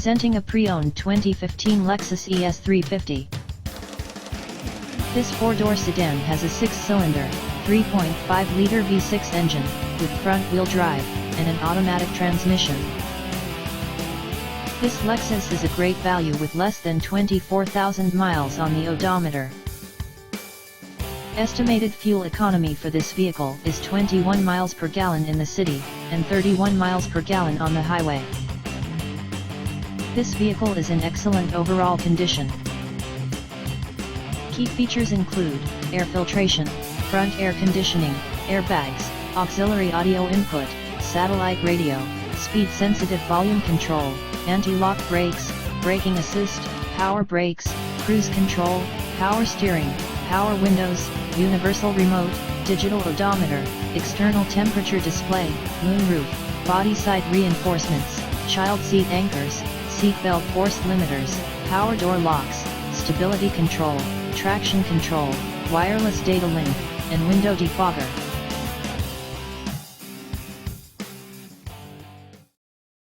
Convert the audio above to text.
presenting a pre-owned 2015 Lexus ES 350. This four-door sedan has a six-cylinder, 3.5-liter V6 engine, with front-wheel drive, and an automatic transmission. This Lexus is a great value with less than 24,000 miles on the odometer. Estimated fuel economy for this vehicle is 21 miles per gallon in the city, and 31 miles per gallon on the highway. This vehicle is in excellent overall condition. Key features include air filtration, front air conditioning, airbags, auxiliary audio input, satellite radio, speed-sensitive volume control, anti-lock brakes, braking assist, power brakes, cruise control, power steering, power windows, universal remote, digital odometer, external temperature display, moonroof, body side reinforcements, child seat anchors, seatbelt force limiters, power door locks, stability control, traction control, wireless data link, and window defogger.